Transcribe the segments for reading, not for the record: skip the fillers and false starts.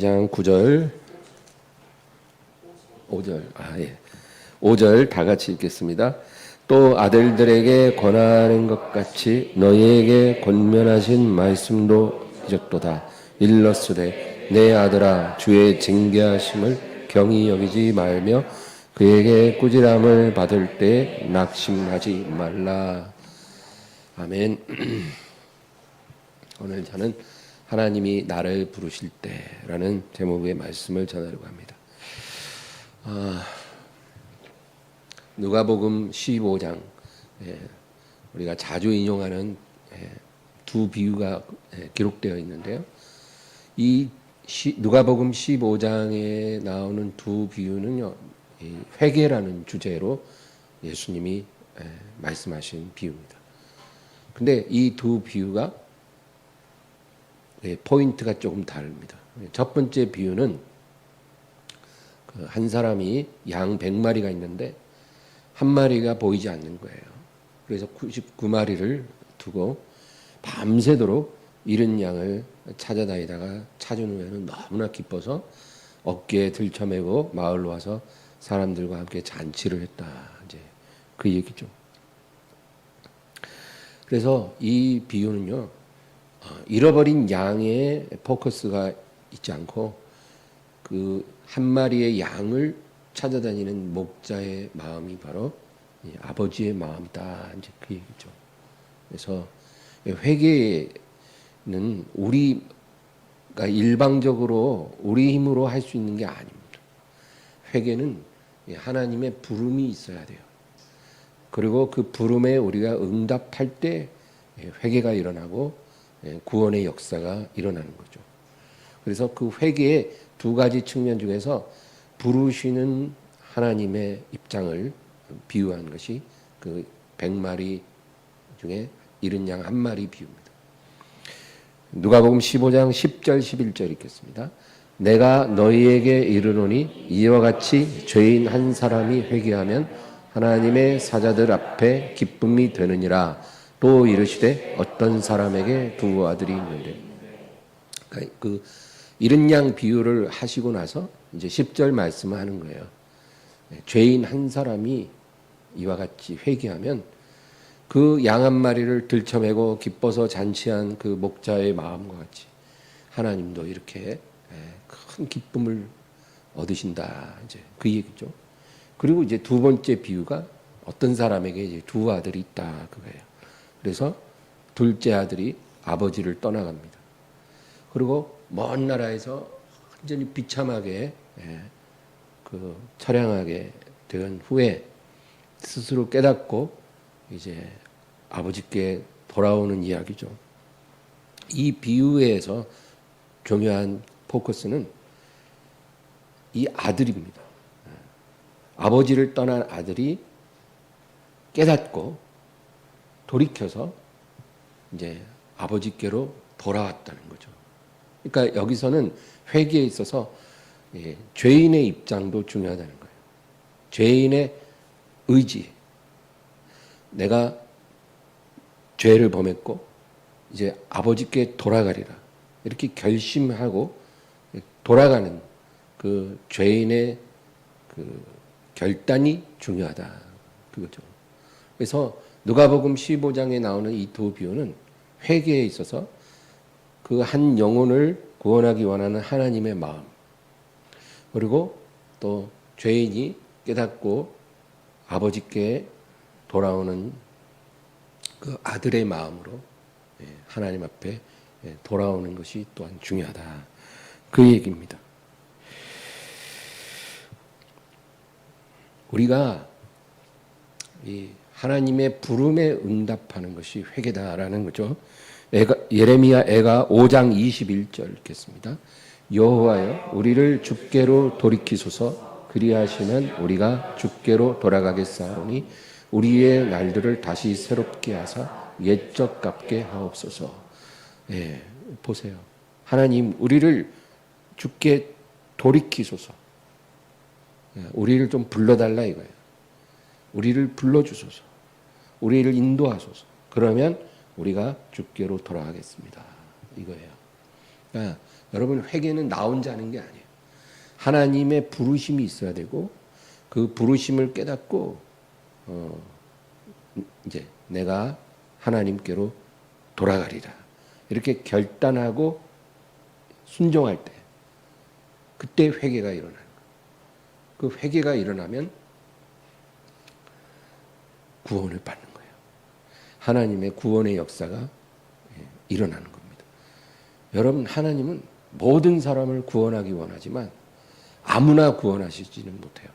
장 9절, 5절, 5절 다 같이 읽겠습니다. 또 아들들에게 권하는 것 같이 너희에게 권면하신 말씀도 이적도다. 일러스되 내 아들아 주의 징계하심을 경히 여기지 말며 그에게 꾸지람을 받을 때 낙심하지 말라. 아멘. 오늘 저는 하나님이 나를 부르실 때라는 제목의 말씀을 전하려고 합니다. 누가복음 15장, 우리가 자주 인용하는 두 비유가 기록되어 있는데요. 이 누가복음 15장에 나오는 두 비유는요, 회개라는 주제로 예수님이 말씀하신 비유입니다. 근데 이 두 비유가 포인트가 조금 다릅니다. 첫 번째 비유는 한 사람이 양 100마리가 있는데 한 마리가 보이지 않는 거예요. 그래서 99마리를 두고 밤새도록 잃은 양을 찾아다니다가 찾은 후에는 너무나 기뻐서 어깨에 들쳐매고 마을로 와서 사람들과 함께 잔치를 했다. 이제 그 얘기죠. 그래서 이 비유는요, 잃어버린 양의 포커스가 있지 않고 그 한 마리의 양을 찾아다니는 목자의 마음이 바로 아버지의 마음이다. 이제 그 얘기죠. 그래서 회개는 우리가 일방적으로 우리 힘으로 할 수 있는 게 아닙니다. 회개는 하나님의 부름이 있어야 돼요. 그리고 그 부름에 우리가 응답할 때 회개가 일어나고 구원의 역사가 일어나는 거죠. 그래서 그 회개의 두 가지 측면 중에서 부르시는 하나님의 입장을 비유한 것이 그 100마리 중에 잃은 양 한 마리 비유입니다. 누가복음 15장 10절 11절 읽겠습니다. 내가 너희에게 이르노니 이와 같이 죄인 한 사람이 회개하면 하나님의 사자들 앞에 기쁨이 되느니라. 또 이르시되 어떤 사람에게 두 아들이 있는데, 그러니까 그 잃은 양 비유를 하시고 나서 이제 10절 말씀을 하는 거예요. 죄인 한 사람이 이와 같이 회개하면 그 양 한 마리를 들쳐매고 기뻐서 잔치한 그 목자의 마음과 같이 하나님도 이렇게 큰 기쁨을 얻으신다. 이제 그 얘기죠. 그리고 이제 두 번째 비유가 어떤 사람에게 이제 두 아들이 있다 그거예요. 그래서 둘째 아들이 아버지를 떠나갑니다. 그리고 먼 나라에서 완전히 비참하게 그 처량하게 된 후에 스스로 깨닫고 이제 아버지께 돌아오는 이야기죠. 이 비유에서 중요한 포커스는 이 아들입니다. 아버지를 떠난 아들이 깨닫고 돌이켜서 이제 아버지께로 돌아왔다는 거죠. 그러니까 여기서는 회개에 있어서 죄인의 입장도 중요하다는 거예요. 죄인의 의지. 내가 죄를 범했고 이제 아버지께 돌아가리라. 이렇게 결심하고 돌아가는 그 죄인의 그 결단이 중요하다. 그거죠. 그래서 누가복음 15장에 나오는 이 두 비유는 회개에 있어서 그 한 영혼을 구원하기 원하는 하나님의 마음, 그리고 또 죄인이 깨닫고 아버지께 돌아오는 그 아들의 마음으로 하나님 앞에 돌아오는 것이 또한 중요하다. 그 얘기입니다. 우리가 이 하나님의 부름에 응답하는 것이 회개다라는 거죠. 예레미야 애가 5장 21절 읽겠습니다. 여호와여 우리를 주께로 돌이키소서. 그리하시면 우리가 주께로 돌아가겠사오니 우리의 날들을 다시 새롭게 하사 옛적 같게 하옵소서. 보세요. 하나님 우리를 주께 돌이키소서. 우리를 좀 불러달라 이거예요. 우리를 불러주소서. 우리를 인도하소서. 그러면 우리가 주께로 돌아가겠습니다. 이거예요. 그러니까 여러분, 회개는 나 혼자 하는 게 아니에요. 하나님의 부르심이 있어야 되고 그 부르심을 깨닫고 이제 내가 하나님께로 돌아가리라 이렇게 결단하고 순종할 때 그때 회개가 일어나는 거예요. 그 회개가 일어나면 구원을 받는 거예요. 하나님의 구원의 역사가 일어나는 겁니다. 여러분, 하나님은 모든 사람을 구원하기 원하지만 아무나 구원하시지는 못해요.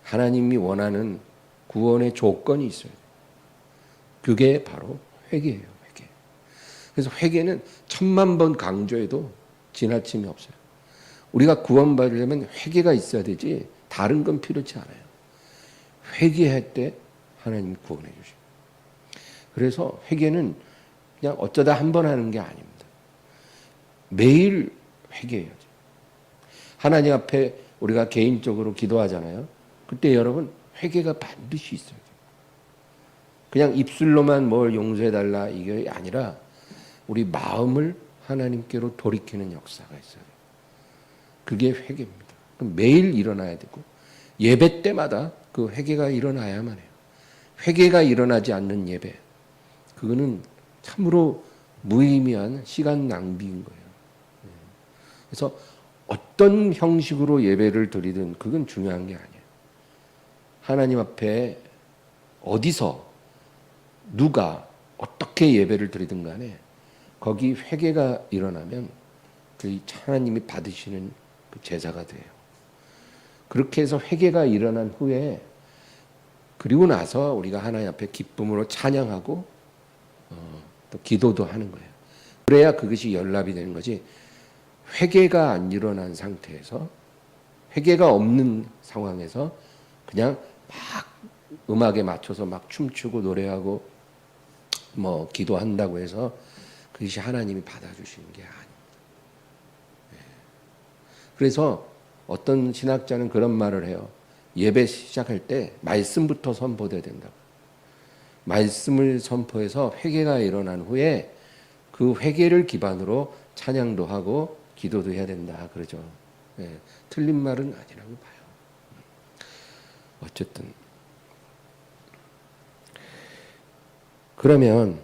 하나님이 원하는 구원의 조건이 있어야 돼요. 그게 바로 회개예요. 회개. 그래서 회개는 1000만 번 강조해도 지나침이 없어요. 우리가 구원받으려면 회개가 있어야 되지 다른 건 필요치 않아요. 회개할 때 하나님이 구원해 주셔요. 그래서 회개는 그냥 어쩌다 한 번 하는 게 아닙니다. 매일 회개해야죠. 하나님 앞에 우리가 개인적으로 기도하잖아요. 그때 여러분 회개가 반드시 있어야 돼요. 그냥 입술로만 뭘 용서해달라 이게 아니라 우리 마음을 하나님께로 돌이키는 역사가 있어요. 그게 회개입니다. 매일 일어나야 되고 예배 때마다 그 회개가 일어나야만 해요. 회개가 일어나지 않는 예배, 그거는 참으로 무의미한 시간 낭비인 거예요. 그래서 어떤 형식으로 예배를 드리든 그건 중요한 게 아니에요. 하나님 앞에 어디서 누가 어떻게 예배를 드리든 간에 거기 회개가 일어나면 그 하나님이 받으시는 그 제사가 돼요. 그렇게 해서 회개가 일어난 후에 그리고 나서 우리가 하나님 앞에 기쁨으로 찬양하고 또 기도도 하는 거예요. 그래야 그것이 연락이 되는 거지. 회개가 안 일어난 상태에서 회개가 없는 상황에서 그냥 막 음악에 맞춰서 막 춤추고 노래하고 뭐 기도한다고 해서 그것이 하나님이 받아주시는 게 아닙니다. 그래서 어떤 신학자는 그런 말을 해요. 예배 시작할 때 말씀부터 선포돼야 된다고. 말씀을 선포해서 회개가 일어난 후에 그 회개를 기반으로 찬양도 하고 기도도 해야 된다 그러죠. 예, 틀린 말은 아니라고 봐요. 어쨌든 그러면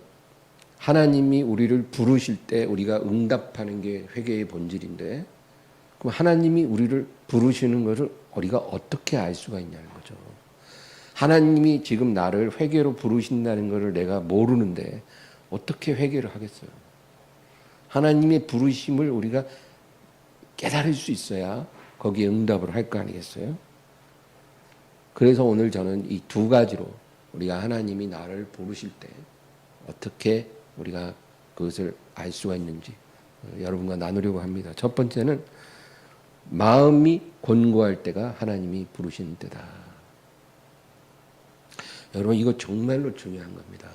하나님이 우리를 부르실 때 우리가 응답하는 게 회개의 본질인데 그럼 하나님이 우리를 부르시는 것을 우리가 어떻게 알 수가 있냐는 거죠. 하나님이 지금 나를 회개로 부르신다는 것을 내가 모르는데 어떻게 회개를 하겠어요? 하나님의 부르심을 우리가 깨달을 수 있어야 거기에 응답을 할 거 아니겠어요? 그래서 오늘 저는 이 두 가지로 우리가 하나님이 나를 부르실 때 어떻게 우리가 그것을 알 수가 있는지 여러분과 나누려고 합니다. 첫 번째는 마음이 곤고할 때가 하나님이 부르시는 때다. 여러분 이거 정말로 중요한 겁니다.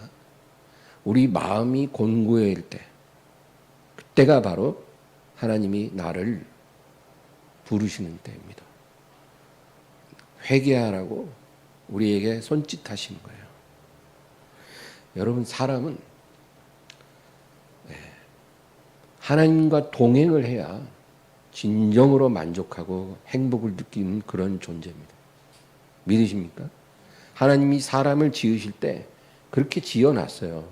우리 마음이 곤고할 때 그때가 바로 하나님이 나를 부르시는 때입니다. 회개하라고 우리에게 손짓하시는 거예요. 여러분 사람은 하나님과 동행을 해야 진정으로 만족하고 행복을 느끼는 그런 존재입니다. 믿으십니까? 하나님이 사람을 지으실 때 그렇게 지어놨어요.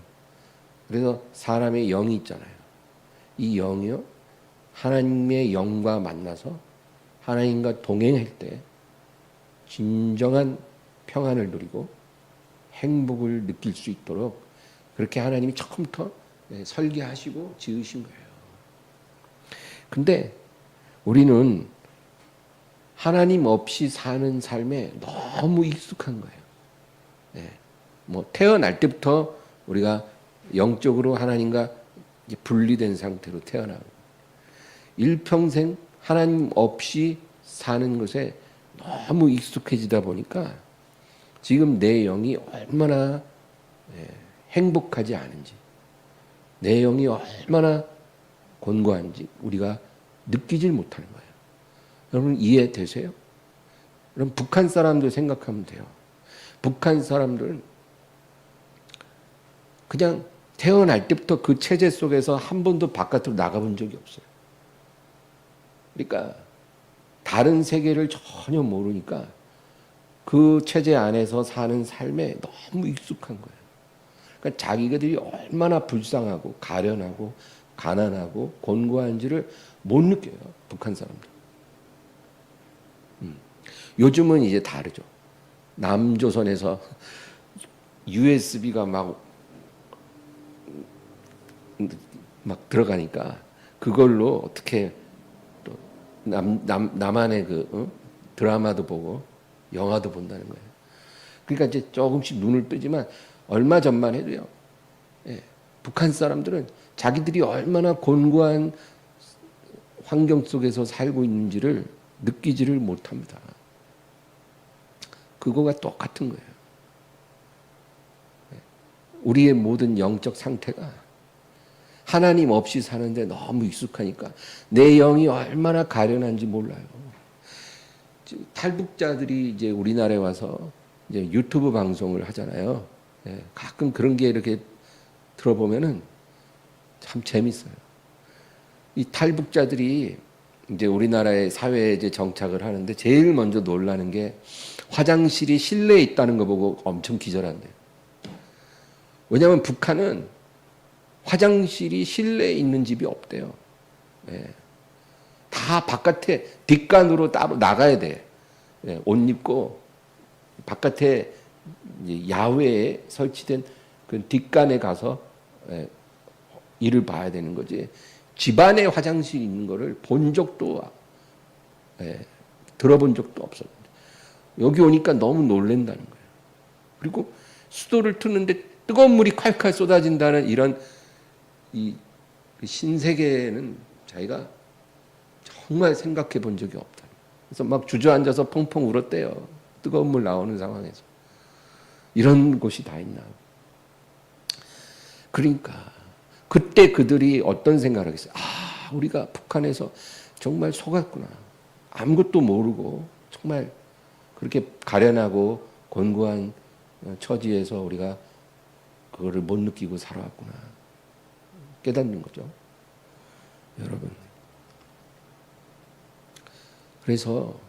그래서 사람의 영이 있잖아요. 이 영이요, 하나님의 영과 만나서 하나님과 동행할 때 진정한 평안을 누리고 행복을 느낄 수 있도록 그렇게 하나님이 처음부터 설계하시고 지으신 거예요. 근데 우리는 하나님 없이 사는 삶에 너무 익숙한 거예요. 뭐 태어날 때부터 우리가 영적으로 하나님과 분리된 상태로 태어나고 일평생 하나님 없이 사는 것에 너무 익숙해지다 보니까 지금 내 영이 얼마나 행복하지 않은지, 내 영이 얼마나 곤고한지 우리가 느끼질 못하는 거예요. 여러분 이해되세요? 여러분 북한 사람들 생각하면 돼요. 북한 사람들은 그냥 태어날 때부터 그 체제 속에서 한 번도 바깥으로 나가본 적이 없어요. 그러니까 다른 세계를 전혀 모르니까 그 체제 안에서 사는 삶에 너무 익숙한 거예요. 그러니까 자기들이 얼마나 불쌍하고 가련하고 가난하고 곤고한지를 못 느껴요. 북한 사람들. 요즘은 이제 다르죠. 남조선에서 USB가 막 들어가니까 그걸로 어떻게 또 남한의 드라마도 보고 영화도 본다는 거예요. 그러니까 이제 조금씩 눈을 뜨지만 얼마 전만 해도요. 예, 북한 사람들은 자기들이 얼마나 곤고한 환경 속에서 살고 있는지를 느끼지를 못합니다. 그거가 똑같은 거예요. 우리의 모든 영적 상태가 하나님 없이 사는데 너무 익숙하니까 내 영이 얼마나 가련한지 몰라요. 탈북자들이 이제 우리나라에 와서 이제 유튜브 방송을 하잖아요. 예, 가끔 그런 게 이렇게 들어보면은 참 재밌어요. 이 탈북자들이 이제 우리나라의 사회에 이제 정착을 하는데 제일 먼저 놀라는 게 화장실이 실내에 있다는 거 보고 엄청 기절한대요. 왜냐하면 북한은 화장실이 실내에 있는 집이 없대요. 예. 다 바깥에 뒷간으로 따로 나가야 돼. 예, 옷 입고 바깥에 이제 야외에 설치된 그 뒷간에 가서 예, 일을 봐야 되는 거지. 집안에 화장실 있는 거를 본 적도 예, 들어본 적도 없었는데 여기 오니까 너무 놀란다는 거예요. 그리고 수도를 트는데 뜨거운 물이 콸콸 쏟아진다는 이런 이 신세계는 자기가 정말 생각해 본 적이 없다. 그래서 막 주저앉아서 펑펑 울었대요. 뜨거운 물 나오는 상황에서. 이런 곳이 다 있나. 그러니까 그때 그들이 어떤 생각을 하겠어요. 아, 우리가 북한에서 정말 속았구나. 아무것도 모르고 정말 그렇게 가련하고 곤고한 처지에서 우리가 그거를 못 느끼고 살아왔구나. 깨닫는 거죠. 여러분. 그래서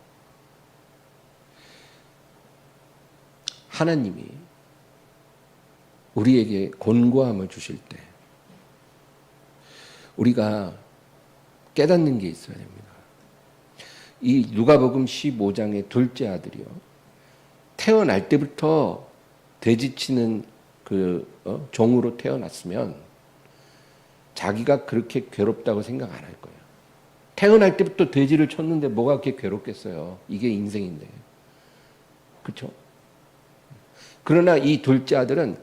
하나님이 우리에게 곤고함을 주실 때 우리가 깨닫는 게 있어야 됩니다. 이 누가복음 15장의 둘째 아들이요. 태어날 때부터 돼지치는 종으로 태어났으면 자기가 그렇게 괴롭다고 생각 안 할 거예요. 태어날 때부터 돼지를 쳤는데 뭐가 그렇게 괴롭겠어요. 이게 인생인데. 그렇죠? 그러나 이 둘째 아들은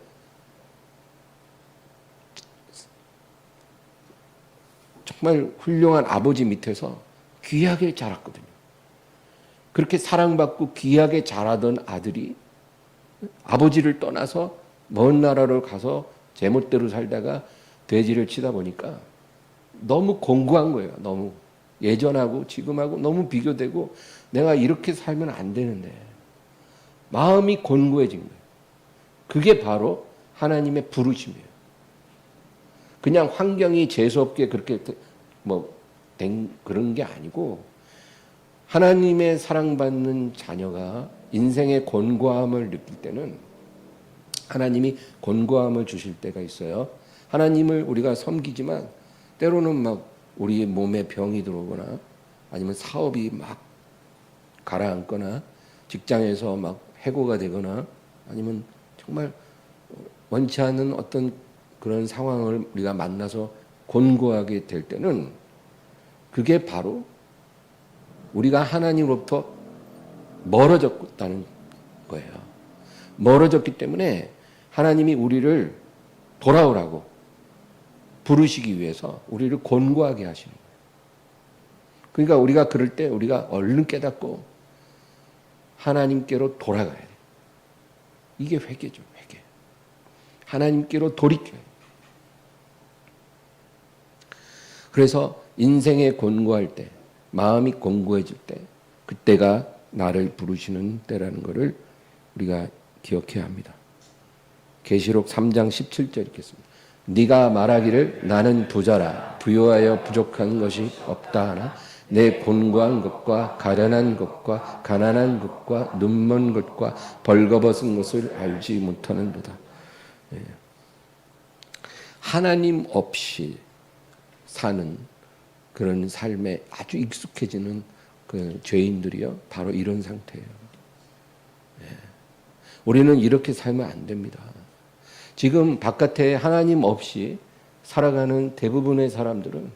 정말 훌륭한 아버지 밑에서 귀하게 자랐거든요. 그렇게 사랑받고 귀하게 자라던 아들이 아버지를 떠나서 먼 나라로 가서 제멋대로 살다가 돼지를 치다 보니까 너무 공고한 거예요. 너무 예전하고 지금하고 너무 비교되고 내가 이렇게 살면 안 되는데 마음이 곤고해진 거예요. 그게 바로 하나님의 부르심이에요. 그냥 환경이 재수없게 그렇게 된 그런 게 아니고 하나님의 사랑받는 자녀가 인생의 곤고함을 느낄 때는 하나님이 곤고함을 주실 때가 있어요. 하나님을 우리가 섬기지만 때로는 막 우리 몸에 병이 들어오거나 아니면 사업이 막 가라앉거나 직장에서 막 해고가 되거나 아니면 정말 원치 않는 어떤 그런 상황을 우리가 만나서 곤고하게 될 때는 그게 바로 우리가 하나님으로부터 멀어졌다는 거예요. 멀어졌기 때문에 하나님이 우리를 돌아오라고 부르시기 위해서 우리를 곤고하게 하시는 거예요. 그러니까 우리가 그럴 때 우리가 얼른 깨닫고 하나님께로 돌아가야 돼요. 이게 회개죠, 회개. 하나님께로 돌이켜야 돼요. 그래서 인생에 곤고할 때, 마음이 곤고해질 때, 그때가 나를 부르시는 때라는 것을 우리가 기억해야 합니다. 계시록 3장 17절 읽겠습니다. 네가 말하기를 나는 부자라 부요하여 부족한 것이 없다 하나 내 곤고한 것과 가련한 것과 가난한 것과 눈먼 것과 벌거벗은 것을 알지 못하는도다. 하나님 없이 사는 그런 삶에 아주 익숙해지는 그 죄인들이요, 바로 이런 상태예요. 우리는 이렇게 살면 안 됩니다. 지금 바깥에 하나님 없이 살아가는 대부분의 사람들은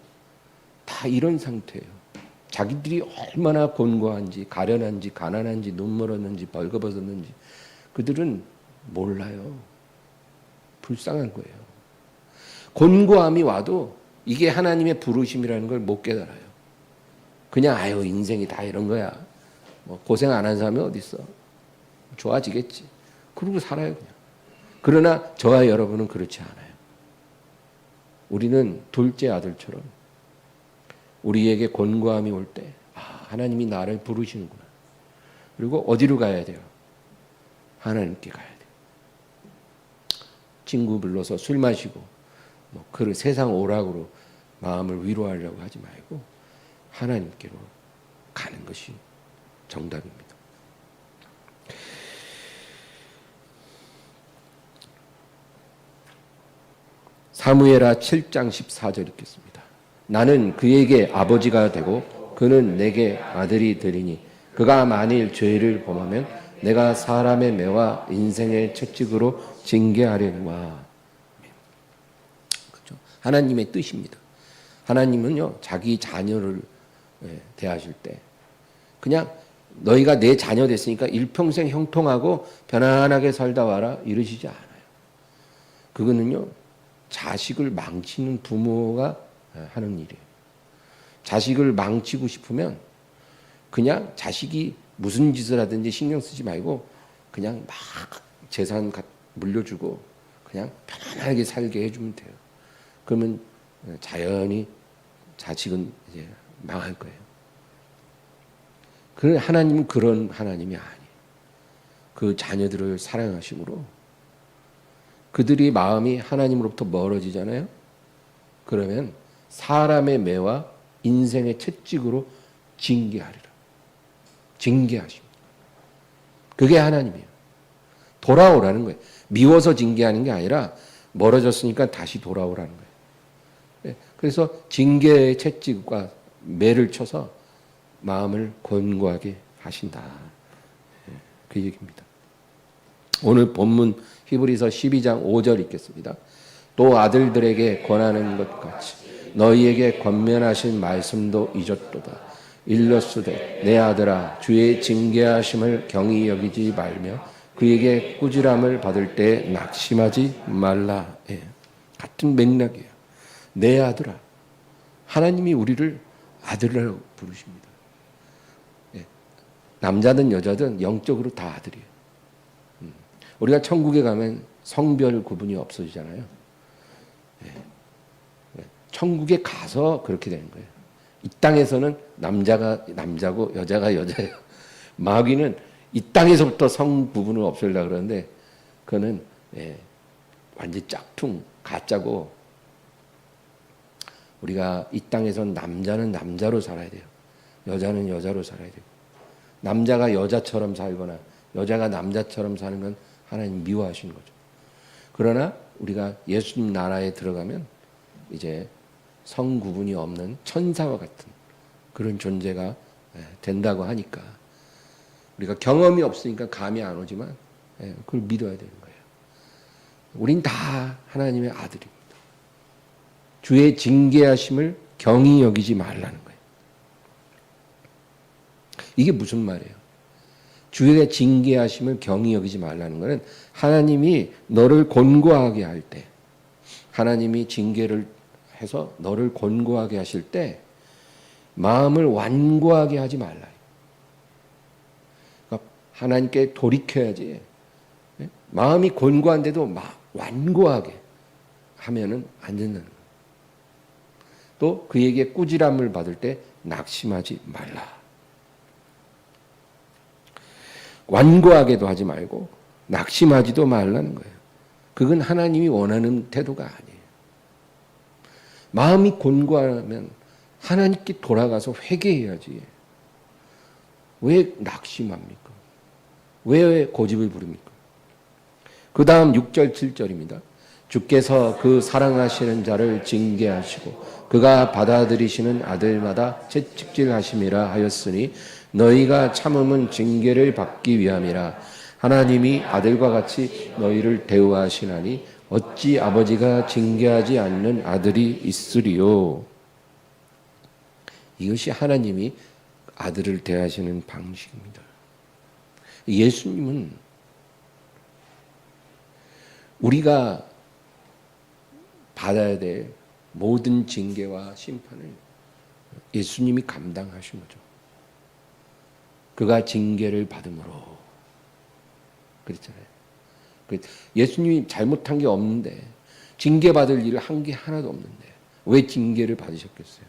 다 이런 상태예요. 자기들이 얼마나 곤고한지, 가련한지, 가난한지, 눈멀었는지, 벌거벗었는지 그들은 몰라요. 불쌍한 거예요. 곤고함이 와도 이게 하나님의 부르심이라는 걸 못 깨달아요. 그냥 아유 인생이 다 이런 거야. 뭐 고생 안 한 사람이 어디 있어? 좋아지겠지. 그러고 살아요 그냥. 그러나 저와 여러분은 그렇지 않아요. 우리는 둘째 아들처럼 우리에게 곤고함이 올 때 하나님이 나를 부르시는구나. 그리고 어디로 가야 돼요? 하나님께 가야 돼요. 친구 불러서 술 마시고 그 세상 오락으로 마음을 위로하려고 하지 말고 하나님께로 가는 것이 정답입니다. 사무엘하 7장 14절 읽겠습니다. 나는 그에게 아버지가 되고 그는 내게 아들이 되리니 그가 만일 죄를 범하면 내가 사람의 매와 인생의 채찍으로 징계하려니와. 그렇죠? 하나님의 뜻입니다. 하나님은요 자기 자녀를 대하실 때 그냥 너희가 내 자녀 됐으니까 일평생 형통하고 편안하게 살다 와라 이러시지 않아요. 그거는요 자식을 망치는 부모가 하는 일이에요. 자식을 망치고 싶으면 그냥 자식이 무슨 짓을 하든지 신경 쓰지 말고 그냥 막 재산 물려주고 그냥 편안하게 살게 해주면 돼요. 그러면 자연히 자식은 이제 망할 거예요. 그런데 하나님은 그런 하나님이 아니에요. 그 자녀들을 사랑하심으로 그들이 마음이 하나님으로부터 멀어지잖아요. 그러면 사람의 매와 인생의 채찍으로 징계하리라. 징계하십니다. 그게 하나님이에요. 돌아오라는 거예요. 미워서 징계하는 게 아니라 멀어졌으니까 다시 돌아오라는 거예요. 그래서 징계의 채찍과 매를 쳐서 마음을 곤고하게 하신다. 그 얘기입니다. 오늘 본문 히브리서 12장 5절 읽겠습니다. 또 아들들에게 권하는 것 같이 너희에게 권면하신 말씀도 잊었도다. 일렀으되 내 아들아 주의 징계하심을 경히 여기지 말며 그에게 꾸지람을 받을 때 낙심하지 말라. 같은 맥락이에요. 내 아들아. 하나님이 우리를 아들이라고 부르십니다. 남자든 여자든 영적으로 다 아들이에요. 우리가 천국에 가면 성별 구분이 없어지잖아요. 천국에 가서 그렇게 되는 거예요. 이 땅에서는 남자가 남자고 여자가 여자예요. 마귀는 이 땅에서부터 성 구분을 없애려고 그러는데 그거는 완전 짝퉁, 가짜고 우리가 이 땅에서는 남자는 남자로 살아야 돼요. 여자는 여자로 살아야 되고 남자가 여자처럼 살거나 여자가 남자처럼 사는 건 하나님 미워하시는 거죠. 그러나 우리가 예수님 나라에 들어가면 이제 성 구분이 없는 천사와 같은 그런 존재가 된다고 하니까 우리가 경험이 없으니까 감이 안 오지만 그걸 믿어야 되는 거예요. 우린 다 하나님의 아들입니다. 주의 징계하심을 경히 여기지 말라는 거예요. 이게 무슨 말이에요? 주의 징계하심을 경히 여기지 말라는 것은 하나님이 너를 곤고하게 할 때, 하나님이 징계를 해서 너를 곤고하게 하실 때 마음을 완고하게 하지 말라. 그러니까 하나님께 돌이켜야지. 마음이 곤고한데도 완고하게 하면은 안 된다는 거예요. 또 그에게 꾸지람을 받을 때 낙심하지 말라. 완고하게도 하지 말고 낙심하지도 말라는 거예요. 그건 하나님이 원하는 태도가 아니에요. 마음이 곤고하면 하나님께 돌아가서 회개해야지. 왜 낙심합니까? 왜 고집을 부립니까? 그 다음 6절 7절입니다. 주께서 그 사랑하시는 자를 징계하시고 그가 받아들이시는 아들마다 채찍질하심이라 하였으니 너희가 참음은 징계를 받기 위함이라. 하나님이 아들과 같이 너희를 대우하시나니 어찌 아버지가 징계하지 않는 아들이 있으리요. 이것이 하나님이 아들을 대하시는 방식입니다. 예수님은 우리가 받아야 될 모든 징계와 심판을 예수님이 감당하신 거죠. 그가 징계를 받음으로 그랬잖아요. 예수님이 잘못한 게 없는데 징계받을 일을 한 게 하나도 없는데 왜 징계를 받으셨겠어요?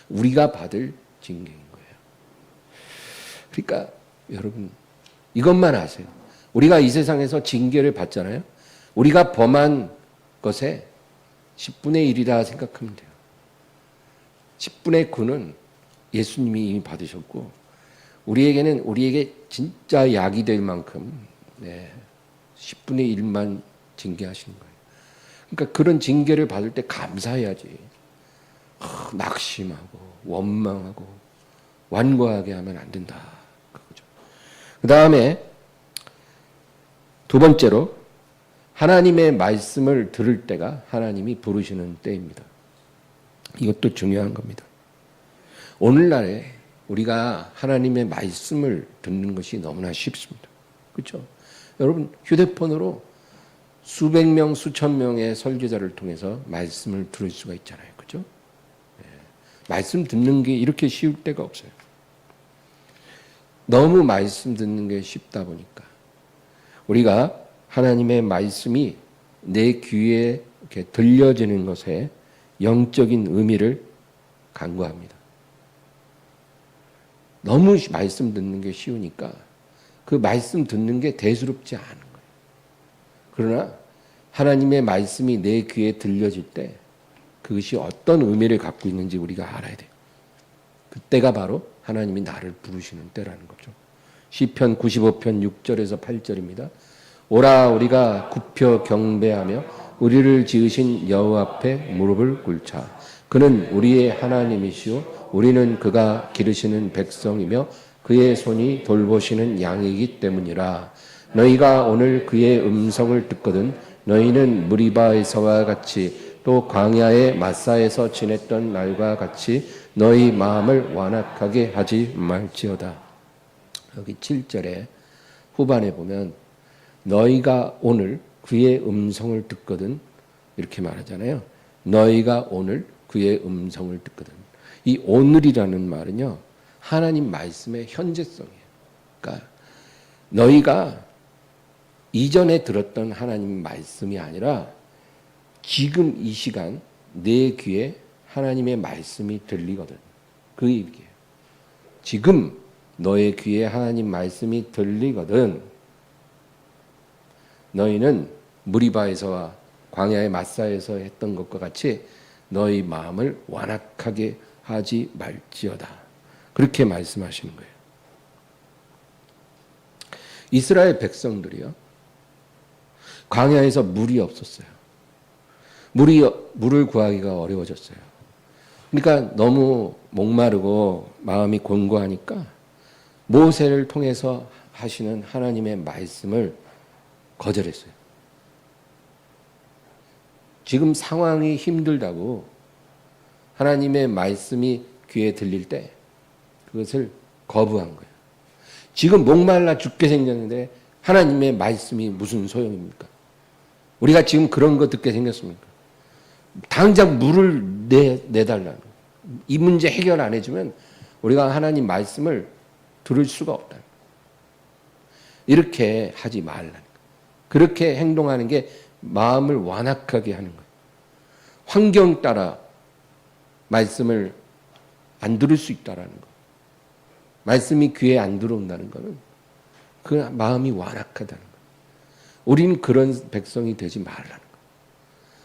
우리가 받을 징계인 거예요. 그러니까 여러분 이것만 아세요. 우리가 이 세상에서 징계를 받잖아요. 우리가 범한 것에 10분의 1이라 생각하면 돼요. 10분의 9는 예수님이 이미 받으셨고 우리에게 진짜 약이 될 만큼 10분의 1만 징계하시는 거예요. 그러니까 그런 징계를 받을 때 감사해야지. 낙심하고 원망하고 완고하게 하면 안 된다. 그거죠. 그 다음에 두 번째로 하나님의 말씀을 들을 때가 하나님이 부르시는 때입니다. 이것도 중요한 겁니다. 오늘날에 우리가 하나님의 말씀을 듣는 것이 너무나 쉽습니다. 그렇죠? 여러분 휴대폰으로 수백 명, 수천 명의 설교자를 통해서 말씀을 들을 수가 있잖아요. 그렇죠? 말씀 듣는 게 이렇게 쉬울 때가 없어요. 너무 말씀 듣는 게 쉽다 보니까 우리가 하나님의 말씀이 내 귀에 이렇게 들려지는 것에 영적인 의미를 간구합니다. 너무 말씀 듣는 게 쉬우니까 그 말씀 듣는 게 대수롭지 않은 거예요. 그러나 하나님의 말씀이 내 귀에 들려질 때 그것이 어떤 의미를 갖고 있는지 우리가 알아야 돼요. 그때가 바로 하나님이 나를 부르시는 때라는 거죠. 시편 95편 6절에서 8절입니다. 오라 우리가 굽혀 경배하며 우리를 지으신 여호와 앞에 무릎을 꿇자. 그는 우리의 하나님이시오 우리는 그가 기르시는 백성이며 그의 손이 돌보시는 양이기 때문이라. 너희가 오늘 그의 음성을 듣거든 너희는 무리바에서와 같이 또 광야의 마사에서 지냈던 날과 같이 너희 마음을 완악하게 하지 말지어다. 여기 7절에 후반에 보면 너희가 오늘 그의 음성을 듣거든 이렇게 말하잖아요. 너희가 오늘 그의 음성을 듣거든. 이 오늘이라는 말은요. 하나님 말씀의 현재성이에요. 그러니까 너희가 이전에 들었던 하나님 말씀이 아니라 지금 이 시간 내 귀에 하나님의 말씀이 들리거든. 그 얘기예요. 지금 너의 귀에 하나님 말씀이 들리거든. 너희는 무리바에서와 광야의 마사에서 했던 것과 같이 너희 마음을 완악하게 하지 말지어다. 그렇게 말씀하시는 거예요. 이스라엘 백성들이요. 광야에서 물이 없었어요. 물을 구하기가 어려워졌어요. 그러니까 너무 목마르고 마음이 곤고하니까 모세를 통해서 하시는 하나님의 말씀을 거절했어요. 지금 상황이 힘들다고 하나님의 말씀이 귀에 들릴 때 그것을 거부한 거예요. 지금 목말라 죽게 생겼는데 하나님의 말씀이 무슨 소용입니까? 우리가 지금 그런 거 듣게 생겼습니까? 당장 물을 내달라는 거예요. 이 문제 해결 안 해주면 우리가 하나님 말씀을 들을 수가 없다. 이렇게 하지 말라는 거예요. 그렇게 행동하는 게 마음을 완악하게 하는 거예요. 환경 따라 말씀을 안 들을 수 있다라는 거. 말씀이 귀에 안 들어온다는 거는 그 마음이 완악하다는 거예요. 우리는 그런 백성이 되지 말라는 거예요.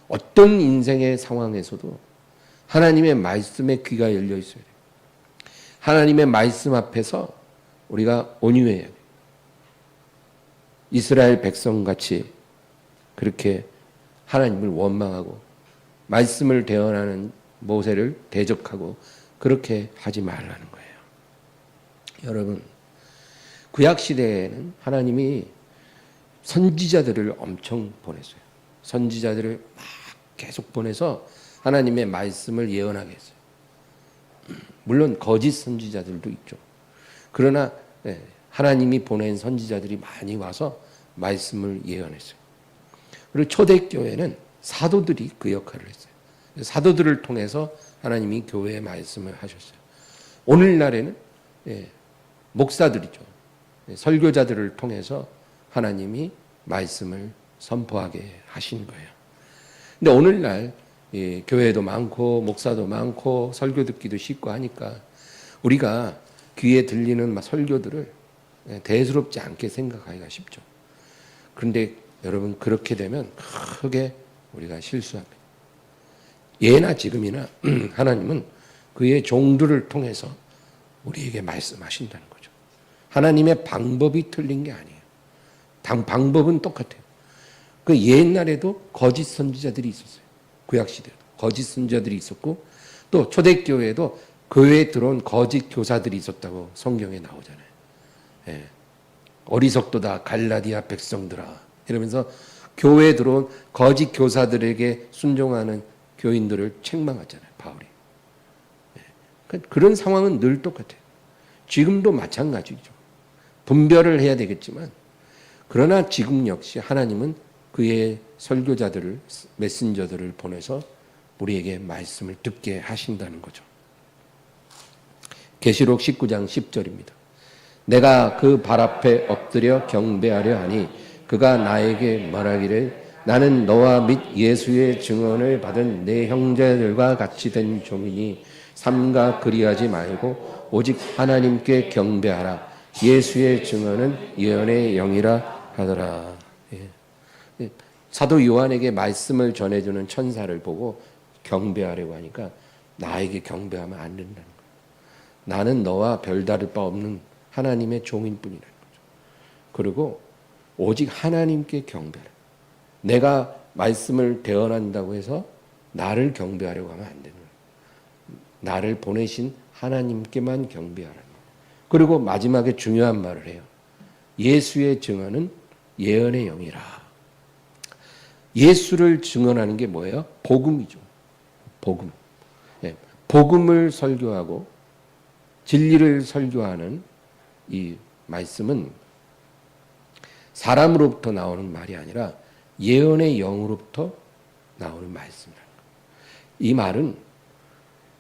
어떤 인생의 상황에서도 하나님의 말씀에 귀가 열려 있어야 돼요. 하나님의 말씀 앞에서 우리가 온유해야 돼요. 이스라엘 백성같이 그렇게 하나님을 원망하고 말씀을 대언하는 모세를 대적하고 그렇게 하지 말라는 거예요. 여러분, 구약시대에는 하나님이 선지자들을 엄청 보냈어요. 선지자들을 막 계속 보내서 하나님의 말씀을 예언하게 했어요. 물론 거짓 선지자들도 있죠. 그러나 하나님이 보낸 선지자들이 많이 와서 말씀을 예언했어요. 그리고 초대교회는 사도들이 그 역할을 했어요. 사도들을 통해서 하나님이 교회의 말씀을 하셨어요. 오늘날에는 목사들이죠. 설교자들을 통해서 하나님이 말씀을 선포하게 하신 거예요. 근데 오늘날 교회도 많고 목사도 많고 설교 듣기도 쉽고 하니까 우리가 귀에 들리는 설교들을 대수롭지 않게 생각하기가 쉽죠. 그런데 여러분, 그렇게 되면 크게 우리가 실수합니다. 예나 지금이나 하나님은 그의 종들을 통해서 우리에게 말씀하신다는 거죠. 하나님의 방법이 틀린 게 아니에요. 방법은 똑같아요. 그 옛날에도 거짓 선지자들이 있었어요. 구약시대에도 거짓 선지자들이 있었고, 또 초대교회에도 교회에 들어온 거짓 교사들이 있었다고 성경에 나오잖아요. 어리석도다 갈라디아 백성들아 이러면서 교회에 들어온 거짓 교사들에게 순종하는 교인들을 책망하잖아요, 바울이. 그런 상황은 늘 똑같아요. 지금도 마찬가지죠. 분별을 해야 되겠지만, 그러나 지금 역시 하나님은 그의 설교자들을, 메신저들을 보내서 우리에게 말씀을 듣게 하신다는 거죠. 계시록 19장 10절입니다. 내가 그 발 앞에 엎드려 경배하려 하니 그가 나에게 말하기를 나는 너와 및 예수의 증언을 받은 내 형제들과 같이 된 종이니 삼가 그리하지 말고 오직 하나님께 경배하라. 예수의 증언은 예언의 영이라 하더라. 사도 요한에게 말씀을 전해주는 천사를 보고 경배하려고 하니까 나에게 경배하면 안 된다는 거예요. 나는 너와 별다를 바 없는 하나님의 종인 뿐이라는 거죠. 그리고 오직 하나님께 경배하라. 내가 말씀을 대언한다고 해서 나를 경배하려고 하면 안 되는 거예요. 나를 보내신 하나님께만 경배하라는 거예요. 그리고 마지막에 중요한 말을 해요. 예수의 증언은 예언의 영이라. 예수를 증언하는 게 뭐예요? 복음이죠. 복음. 복음을 설교하고 진리를 설교하는 이 말씀은 사람으로부터 나오는 말이 아니라 예언의 영으로부터 나오는 말씀이라는 거예요. 이 말은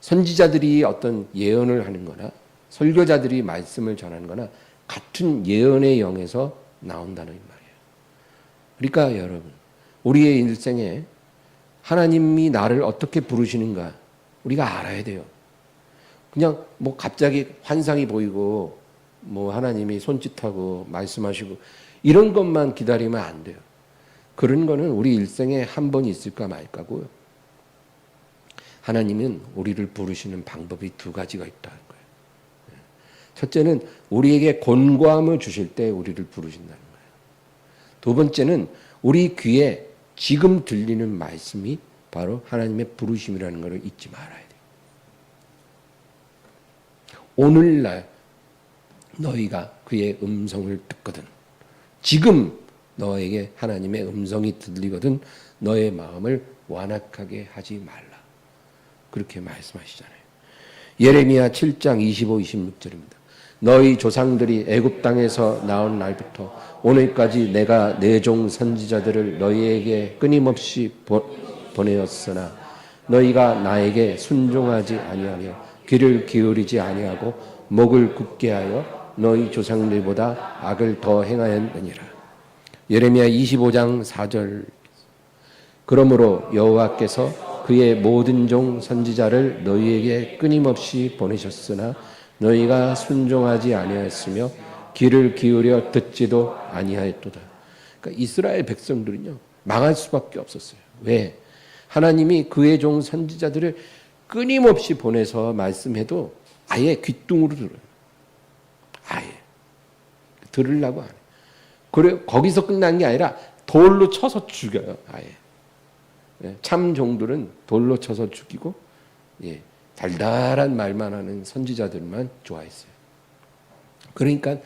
선지자들이 어떤 예언을 하는 거나 설교자들이 말씀을 전하는 거나 같은 예언의 영에서 나온다는 말이에요. 그러니까 여러분, 우리의 일생에 하나님이 나를 어떻게 부르시는가 우리가 알아야 돼요. 그냥 뭐 갑자기 환상이 보이고 뭐 하나님이 손짓하고 말씀하시고 이런 것만 기다리면 안 돼요. 그런 거는 우리 일생에 한 번 있을까 말까고요. 하나님은 우리를 부르시는 방법이 두 가지가 있다는 거예요. 첫째는 우리에게 권고함을 주실 때 우리를 부르신다는 거예요. 두 번째는 우리 귀에 지금 들리는 말씀이 바로 하나님의 부르심이라는 것을 잊지 말아야 돼요. 오늘날 너희가 그의 음성을 듣거든, 지금 너에게 하나님의 음성이 들리거든 너의 마음을 완악하게 하지 말라. 그렇게 말씀하시잖아요. 예레미야 7장 25, 26절입니다. 너희 조상들이 애굽 땅에서 나온 날부터 오늘까지 내가 내 종 선지자들을 너희에게 끊임없이 보내었으나 너희가 나에게 순종하지 아니하며 귀를 기울이지 아니하고 목을 굳게 하여 너희 조상들보다 악을 더 행하였느니라. 예레미야 25장 4절. 그러므로 여호와께서 그의 모든 종 선지자를 너희에게 끊임없이 보내셨으나 너희가 순종하지 아니하였으며 귀를 기울여 듣지도 아니하였도다. 그러니까 이스라엘 백성들은요 망할 수밖에 없었어요. 왜? 하나님이 그의 종 선지자들을 끊임없이 보내서 말씀해도 아예 귓등으로 들어요. 아예 들으려고 안 해요. 그래 거기서 끝난 게 아니라 돌로 쳐서 죽여요. 아예. 참 종들은 돌로 쳐서 죽이고, 달달한 말만 하는 선지자들만 좋아했어요. 그러니까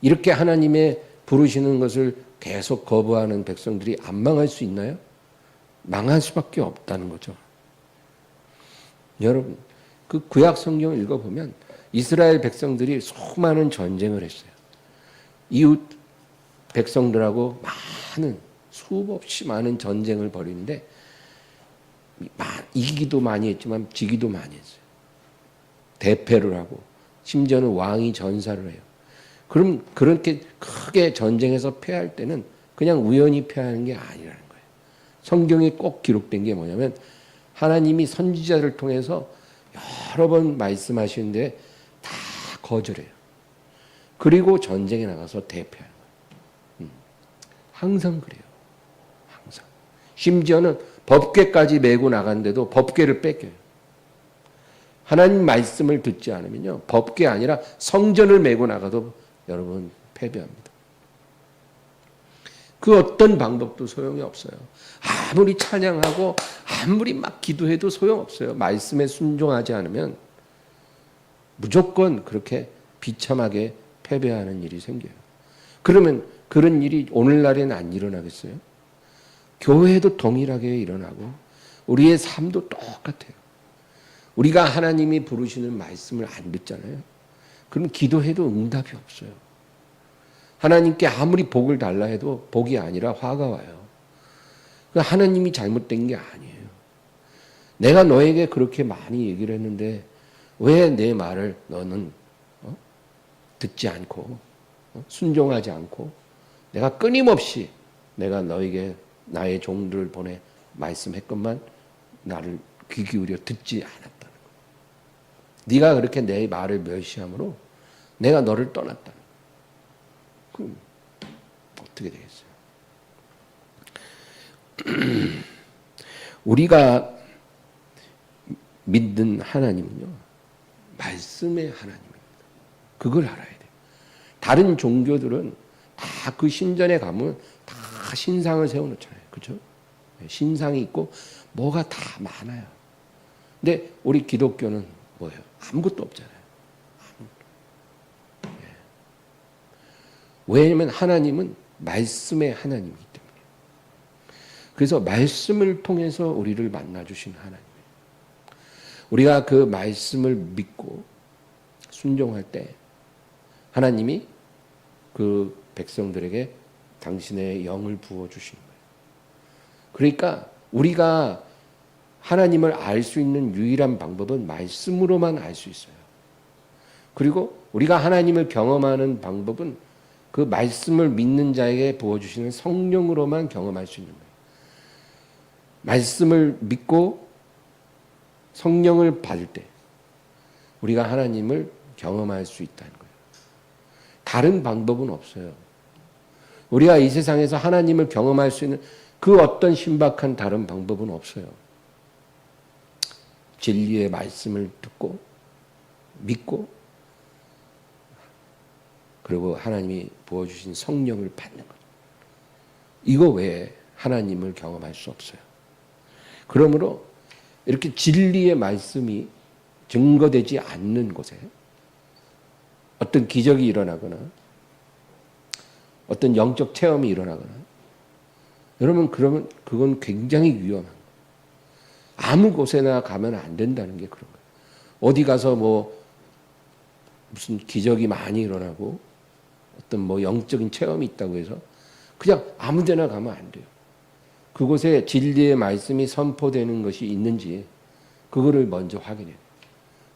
이렇게 하나님의 부르시는 것을 계속 거부하는 백성들이 안 망할 수 있나요? 망할 수밖에 없다는 거죠. 여러분, 그 구약 성경을 읽어보면 이스라엘 백성들이 수많은 전쟁을 했어요. 이웃 백성들하고 많은 수없이 많은 전쟁을 벌이는데 이기기도 많이 했지만 지기도 많이 했어요. 대패를 하고 심지어는 왕이 전사를 해요. 그럼 그렇게 크게 전쟁에서 패할 때는 그냥 우연히 패하는 게 아니라는 거예요. 성경에 꼭 기록된 게 뭐냐면 하나님이 선지자를 통해서 여러 번 말씀하시는데 다 거절해요. 그리고 전쟁에 나가서 대패하는 거예요. 항상 그래요. 항상. 심지어는 법궤까지 메고 나간데도 법궤를 뺏겨요. 하나님 말씀을 듣지 않으면요. 법궤 아니라 성전을 메고 나가도 여러분 패배합니다. 그 어떤 방법도 소용이 없어요. 아무리 찬양하고 아무리 막 기도해도 소용없어요. 말씀에 순종하지 않으면 무조건 그렇게 비참하게 패배하는 일이 생겨요. 그러면 그런 일이 오늘날에는 안 일어나겠어요? 교회도 동일하게 일어나고 우리의 삶도 똑같아요. 우리가 하나님이 부르시는 말씀을 안 듣잖아요. 그럼 기도해도 응답이 없어요. 하나님께 아무리 복을 달라 해도 복이 아니라 화가 와요. 하나님이 잘못된 게 아니에요. 내가 너에게 그렇게 많이 얘기를 했는데 왜 내 말을 너는 듣지 않고 순종하지 않고 내가 끊임없이 내가 너에게 나의 종들을 보내 말씀했건만 나를 귀 기울여 듣지 않았다는 거예요. 네가 그렇게 내 말을 멸시함으로 내가 너를 떠났다는 거예요. 그럼 어떻게 되겠어요? 우리가 믿는 하나님은요, 말씀의 하나님입니다. 그걸 알아야 돼요. 다른 종교들은 다 그 신전에 가면 다 신상을 세워놓잖아요. 그렇죠? 신상이 있고 뭐가 다 많아요. 근데 우리 기독교는 뭐예요? 아무것도 없잖아요. 왜냐하면 하나님은 말씀의 하나님이기 때문에. 그래서 말씀을 통해서 우리를 만나주신 하나님이에요. 우리가 그 말씀을 믿고 순종할 때 하나님이 그 백성들에게 당신의 영을 부어주신 거예요. 그러니까 우리가 하나님을 알 수 있는 유일한 방법은 말씀으로만 알 수 있어요. 그리고 우리가 하나님을 경험하는 방법은 그 말씀을 믿는 자에게 부어주시는 성령으로만 경험할 수 있는 거예요. 말씀을 믿고 성령을 받을 때 우리가 하나님을 경험할 수 있다는 거예요. 다른 방법은 없어요. 우리가 이 세상에서 하나님을 경험할 수 있는 그 어떤 신박한 다른 방법은 없어요. 진리의 말씀을 듣고 믿고 그리고 하나님이 부어주신 성령을 받는 것. 이거 외에 하나님을 경험할 수 없어요. 그러므로 이렇게 진리의 말씀이 증거되지 않는 곳에 어떤 기적이 일어나거나 어떤 영적 체험이 일어나거나 여러분 그러면 그건 굉장히 위험한 거예요. 아무 곳에나 가면 안 된다는 게 그런 거예요. 어디 가서 뭐 무슨 기적이 많이 일어나고 어떤 뭐 영적인 체험이 있다고 해서 그냥 아무 데나 가면 안 돼요. 그곳에 진리의 말씀이 선포되는 것이 있는지 그거를 먼저 확인해요.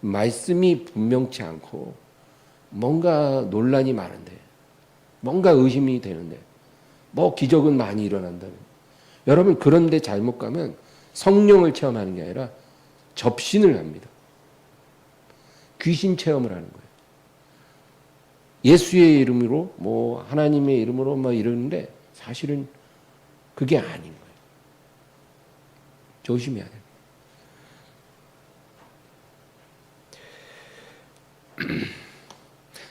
말씀이 분명치 않고 뭔가 논란이 많은데 뭔가 의심이 되는데 뭐 기적은 많이 일어난다면 여러분 그런데 잘못 가면 성령을 체험하는 게 아니라 접신을 합니다. 귀신 체험을 하는 거예요. 예수의 이름으로 뭐 하나님의 이름으로 막 이러는데 사실은 그게 아닌 거예요. 조심해야 돼요.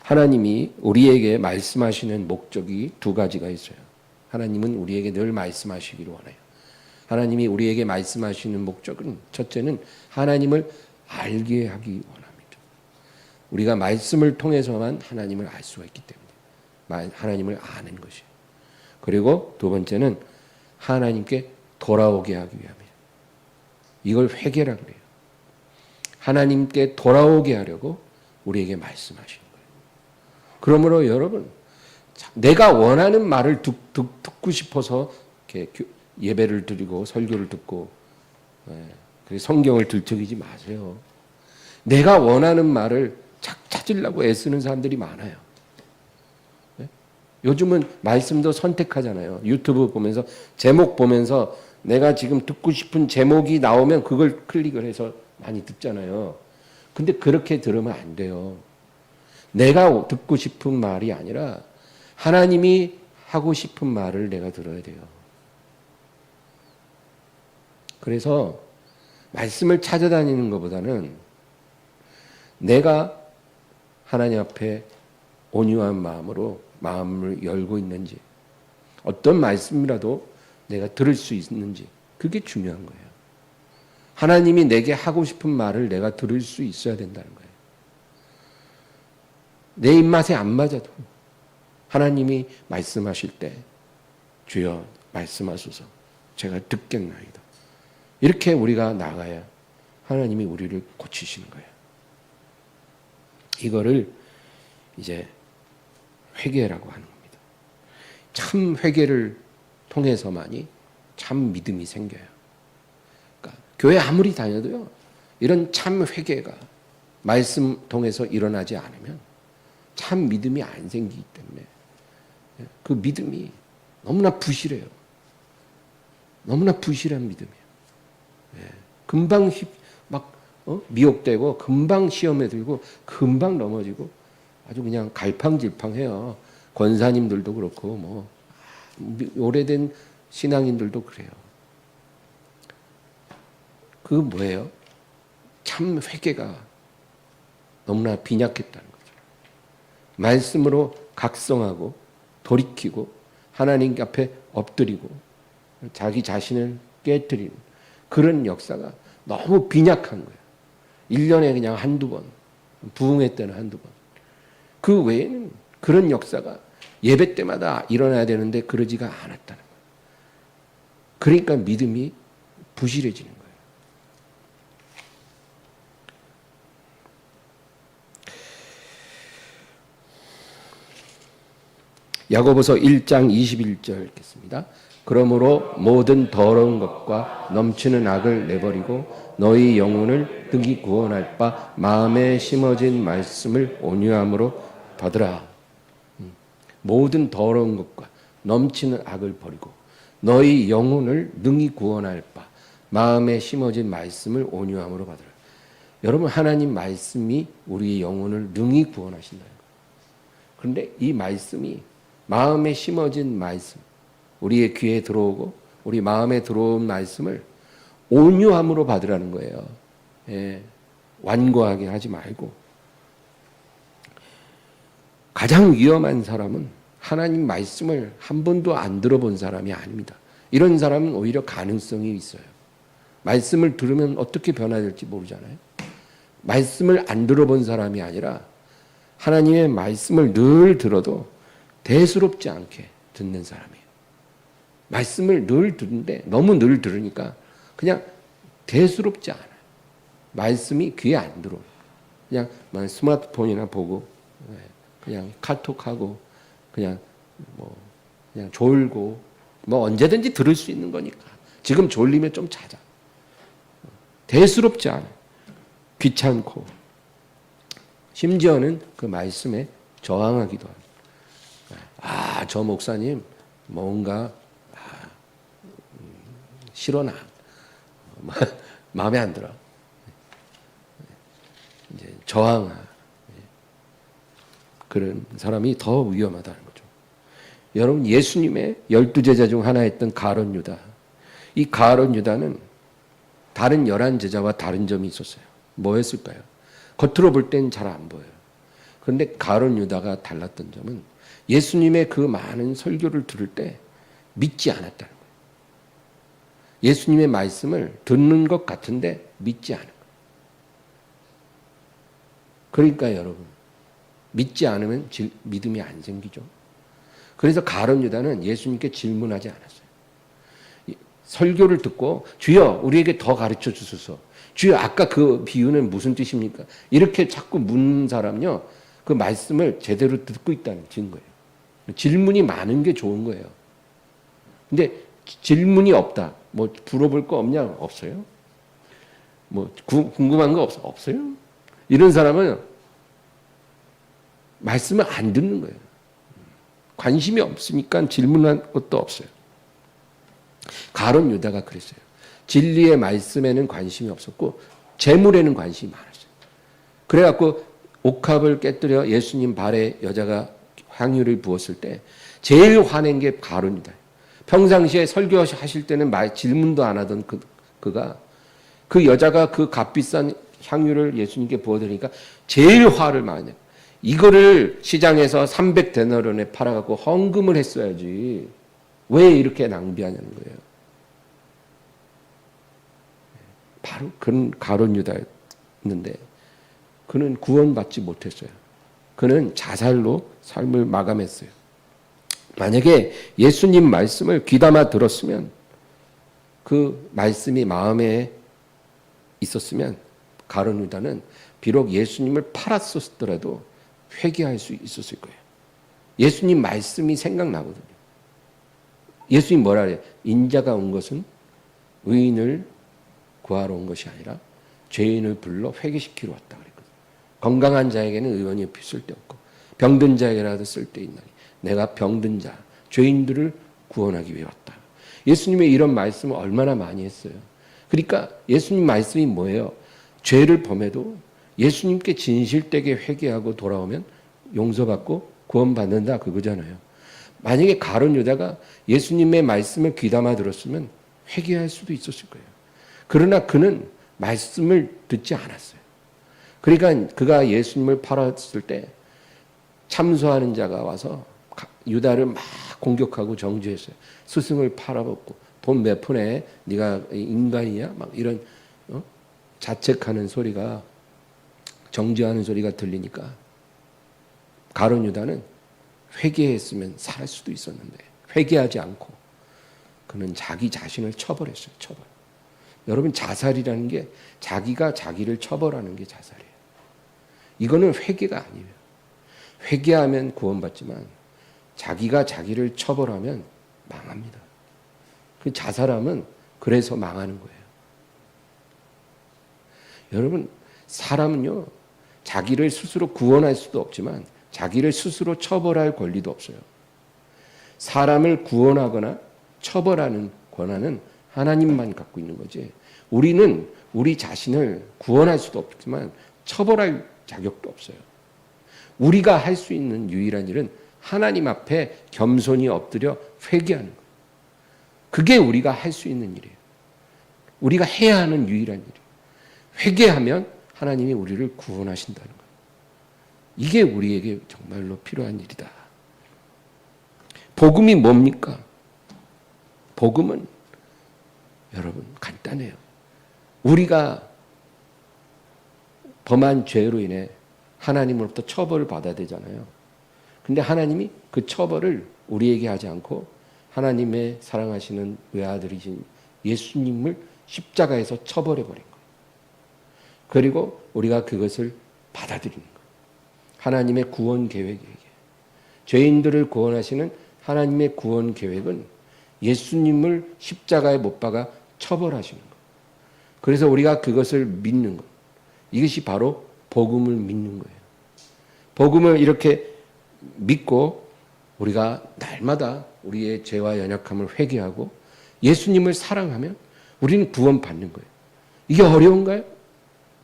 하나님이 우리에게 말씀하시는 목적이 두 가지가 있어요. 하나님은 우리에게 늘 말씀하시기를 원해요. 하나님이 우리에게 말씀하시는 목적은 첫째는 하나님을 알게 하기 원합니다. 우리가 말씀을 통해서만 하나님을 알 수가 있기 때문에 하나님을 아는 것이에요. 그리고 두 번째는 하나님께 돌아오게 하기 위함이에요. 이걸 회개라 그래요. 하나님께 돌아오게 하려고 우리에게 말씀하시는 거예요. 그러므로 여러분, 내가 원하는 말을 듣고 싶어서 이렇게 예배를 드리고 설교를 듣고 성경을 들춰기지 마세요. 내가 원하는 말을 찾으려고 애쓰는 사람들이 많아요. 요즘은 말씀도 선택하잖아요. 유튜브 보면서 제목 보면서 내가 지금 듣고 싶은 제목이 나오면 그걸 클릭을 해서 많이 듣잖아요. 근데 그렇게 들으면 안 돼요. 내가 듣고 싶은 말이 아니라 하나님이 하고 싶은 말을 내가 들어야 돼요. 그래서 말씀을 찾아다니는 것보다는 내가 하나님 앞에 온유한 마음으로 마음을 열고 있는지, 어떤 말씀이라도 내가 들을 수 있는지, 그게 중요한 거예요. 하나님이 내게 하고 싶은 말을 내가 들을 수 있어야 된다는 거예요. 내 입맛에 안 맞아도 하나님이 말씀하실 때 주여 말씀하소서 제가 듣겠나이다. 이렇게 우리가 나가야 하나님이 우리를 고치시는 거예요. 이거를 이제 회개라고 하는 겁니다. 참 회개를 통해서만이 참 믿음이 생겨요. 그러니까 교회 아무리 다녀도요, 이런 참 회개가 말씀 통해서 일어나지 않으면 참 믿음이 안 생기기 때문에 그 믿음이 너무나 부실해요. 너무나 부실한 믿음이에요. 금방 미혹되고 금방 시험에 들고 금방 넘어지고 아주 그냥 갈팡질팡해요. 권사님들도 그렇고 뭐 오래된 신앙인들도 그래요. 그거 뭐예요? 참 회개가 너무나 빈약했다는 거죠. 말씀으로 각성하고 돌이키고 하나님 앞에 엎드리고 자기 자신을 깨트리는 그런 역사가 너무 빈약한 거예요. 1년에 그냥 한두 번, 부흥회 때는 한두 번. 그 외에는 그런 역사가 예배 때마다 일어나야 되는데 그러지가 않았다는 거예요. 그러니까 믿음이 부실해지는 거예요. 야고보서 1장 21절 읽겠습니다. 그러므로 모든 더러운 것과 넘치는 악을 내버리고 너희 영혼을 등이 구원할 바 마음에 심어진 말씀을 온유함으로 받으라. 모든 더러운 것과 넘치는 악을 버리고 너희 영혼을 능히 구원할 바 마음에 심어진 말씀을 온유함으로 받으라. 여러분, 하나님 말씀이 우리의 영혼을 능히 구원하신다는 거예요. 그런데 이 말씀이 마음에 심어진 말씀, 우리의 귀에 들어오고 우리 마음에 들어온 말씀을 온유함으로 받으라는 거예요. 완고하게 하지 말고. 가장 위험한 사람은 하나님 말씀을 한 번도 안 들어본 사람이 아닙니다. 이런 사람은 오히려 가능성이 있어요. 말씀을 들으면 어떻게 변화될지 모르잖아요. 말씀을 안 들어본 사람이 아니라 하나님의 말씀을 늘 들어도 대수롭지 않게 듣는 사람이에요. 말씀을 늘 듣는데 너무 늘 들으니까 그냥 대수롭지 않아요. 말씀이 귀에 안 들어요. 그냥 스마트폰이나 보고 그냥 카톡하고 그냥 그냥 졸고 언제든지 들을 수 있는 거니까 지금 졸리면 좀 자자. 대수롭지 않아요. 귀찮고 심지어는 그 말씀에 저항하기도 합니다. 저 목사님 뭔가 싫어나 마음에 안 들어. 이제 저항하 그런 사람이 더 위험하다는 거죠. 여러분, 예수님의 12제자 중 하나였던 가룟 유다. 이 가룟 유다는 다른 11제자와 다른 점이 있었어요. 뭐였을까요? 겉으로 볼 땐 잘 안 보여요. 그런데 가룟 유다가 달랐던 점은 예수님의 그 많은 설교를 들을 때 믿지 않았다는 거예요. 예수님의 말씀을 듣는 것 같은데 믿지 않은 거예요. 그러니까 여러분, 믿지 않으면 믿음이 안 생기죠. 그래서 가룟 유다는 예수님께 질문하지 않았어요. 설교를 듣고 주여 우리에게 더 가르쳐 주소서. 주여 아까 그 비유는 무슨 뜻입니까? 이렇게 자꾸 묻는 사람요, 그 말씀을 제대로 듣고 있다는 증거예요. 질문이 많은 게 좋은 거예요. 근데 질문이 없다. 뭐 물어볼 거 없냐? 없어요. 뭐 궁금한 거 없어요. 이런 사람은 말씀을 안 듣는 거예요. 관심이 없으니까 질문한 것도 없어요. 가룟 유다가 그랬어요. 진리의 말씀에는 관심이 없었고 재물에는 관심이 많았어요. 그래갖고 옥합을 깨뜨려 예수님 발에 여자가 향유를 부었을 때 제일 화낸 게 가룟 유다예요. 평상시에 설교하실 때는 질문도 안 하던 그가 그 여자가 그 값비싼 향유를 예수님께 부어드리니까 제일 화를 많이 내요. 이거를 시장에서 300데나리온에 팔아갖고 헌금을 했어야지 왜 이렇게 낭비하냐는 거예요. 바로 그런 가룟 유다였는데 그는 구원받지 못했어요. 그는 자살로 삶을 마감했어요. 만약에 예수님 말씀을 귀담아 들었으면, 그 말씀이 마음에 있었으면 가룟 유다는 비록 예수님을 팔았었더라도 회개할 수 있었을 거예요. 예수님 말씀이 생각나거든요. 예수님 뭐라 그래요? 인자가 온 것은 의인을 구하러 온 것이 아니라 죄인을 불러 회개시키러 왔다 그랬거든요. 건강한 자에게는 의원이 쓸데없고 병든 자에게라도 쓸데있나니 내가 병든 자, 죄인들을 구원하기 위해 왔다. 예수님의 이런 말씀을 얼마나 많이 했어요. 그러니까 예수님 말씀이 뭐예요? 죄를 범해도 예수님께 진실되게 회개하고 돌아오면 용서받고 구원받는다 그거잖아요. 만약에 가룟 유다가 예수님의 말씀을 귀담아 들었으면 회개할 수도 있었을 거예요. 그러나 그는 말씀을 듣지 않았어요. 그러니까 그가 예수님을 팔았을 때 참소하는 자가 와서 유다를 막 공격하고 정죄했어요. 스승을 팔아먹고 돈 몇 푼에 네가 인간이냐? 막 이런 자책하는 소리가, 정죄하는 소리가 들리니까 가룟 유다는 회개했으면 살 수도 있었는데 회개하지 않고 그는 자기 자신을 처벌했어요. 처벌. 여러분, 자살이라는 게 자기가 자기를 처벌하는 게 자살이에요. 이거는 회개가 아니에요. 회개하면 구원받지만 자기가 자기를 처벌하면 망합니다. 그 자살하면 그래서 망하는 거예요. 여러분, 사람은요, 자기를 스스로 구원할 수도 없지만 자기를 스스로 처벌할 권리도 없어요. 사람을 구원하거나 처벌하는 권한은 하나님만 갖고 있는 거지. 우리는 우리 자신을 구원할 수도 없지만 처벌할 자격도 없어요. 우리가 할 수 있는 유일한 일은 하나님 앞에 겸손히 엎드려 회개하는 거예요. 그게 우리가 할 수 있는 일이에요. 우리가 해야 하는 유일한 일이에요. 회개하면 하나님이 우리를 구원하신다는 거예요. 이게 우리에게 정말로 필요한 일이다. 복음이 뭡니까? 복음은 여러분 간단해요. 우리가 범한 죄로 인해 하나님으로부터 처벌을 받아야 되잖아요. 근데 하나님이 그 처벌을 우리에게 하지 않고 하나님의 사랑하시는 외아들이신 예수님을 십자가에서 처벌해버린 거예요. 그리고 우리가 그것을 받아들이는 거예요. 하나님의 구원 계획이에요. 죄인들을 구원하시는 하나님의 구원 계획은 예수님을 십자가에 못 박아 처벌하시는 거예요. 그래서 우리가 그것을 믿는 것. 이것이 바로 복음을 믿는 거예요. 복음을 이렇게 믿고 우리가 날마다 우리의 죄와 연약함을 회개하고 예수님을 사랑하면 우리는 구원받는 거예요. 이게 어려운가요?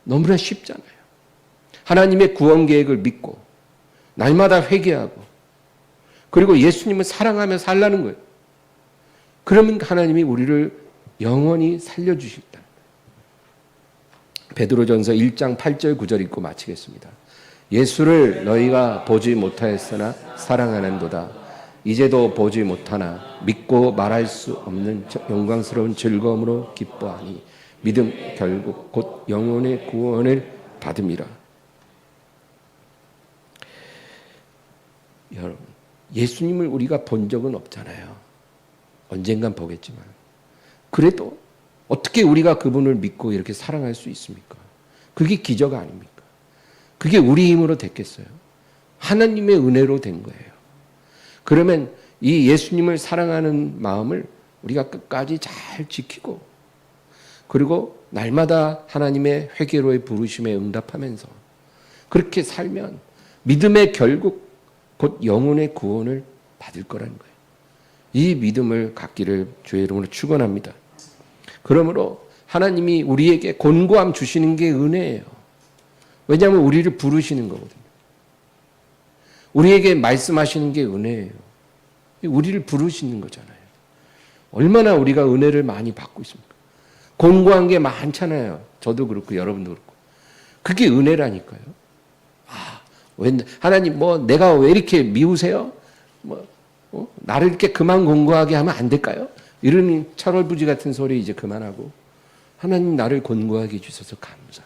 너무나 쉽잖아요. 하나님의 구원 계획을 믿고 날마다 회개하고 그리고 예수님을 사랑하며 살라는 거예요. 그러면 하나님이 우리를 영원히 살려주실 거예요. 베드로전서 1장 8절 9절 읽고 마치겠습니다. 예수를 너희가 보지 못하였으나 사랑하는도다. 이제도 보지 못하나 믿고 말할 수 없는 영광스러운 즐거움으로 기뻐하니 믿음 결국 곧 영혼의 구원을 받음이라. 여러분, 예수님을 우리가 본 적은 없잖아요. 언젠간 보겠지만. 그래도 어떻게 우리가 그분을 믿고 이렇게 사랑할 수 있습니까? 그게 기적 아닙니까? 그게 우리 힘으로 됐겠어요? 하나님의 은혜로 된 거예요. 그러면 이 예수님을 사랑하는 마음을 우리가 끝까지 잘 지키고, 그리고 날마다 하나님의 회개로의 부르심에 응답하면서 그렇게 살면 믿음의 결국 곧 영혼의 구원을 받을 거라는 거예요. 이 믿음을 갖기를 주의 이름으로 축원합니다. 그러므로 하나님이 우리에게 곤고함 주시는 게 은혜예요. 왜냐하면 우리를 부르시는 거거든요. 우리에게 말씀하시는 게 은혜예요. 우리를 부르시는 거잖아요. 얼마나 우리가 은혜를 많이 받고 있습니까? 곤고한 게 많잖아요. 저도 그렇고 여러분도 그렇고. 그게 은혜라니까요. 하나님 내가 왜 이렇게 미우세요? 나를 이렇게 그만 곤고하게 하면 안 될까요? 이런 철월부지 같은 소리 이제 그만하고, 하나님 나를 곤고하게 해주셔서 감사합니다.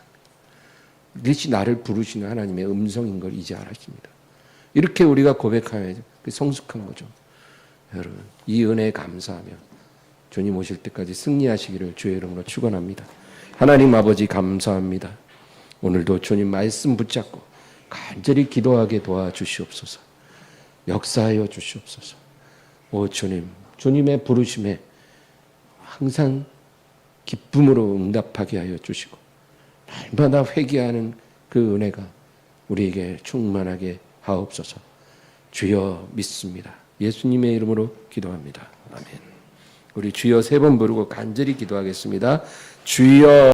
이것이 나를 부르시는 하나님의 음성인 걸 이제 알았습니다. 이렇게 우리가 고백하면 성숙한 거죠. 여러분, 이 은혜에 감사하며 주님 오실 때까지 승리하시기를 주의 이름으로 축원합니다. 하나님 아버지 감사합니다. 오늘도 주님 말씀 붙잡고 간절히 기도하게 도와주시옵소서. 역사하여 주시옵소서. 오 주님, 주님의 부르심에 항상 기쁨으로 응답하게 하여 주시고 날마다 회개하는 그 은혜가 우리에게 충만하게 하옵소서. 주여 믿습니다. 예수님의 이름으로 기도합니다. 아멘. 우리 주여 3번 부르고 간절히 기도하겠습니다. 주여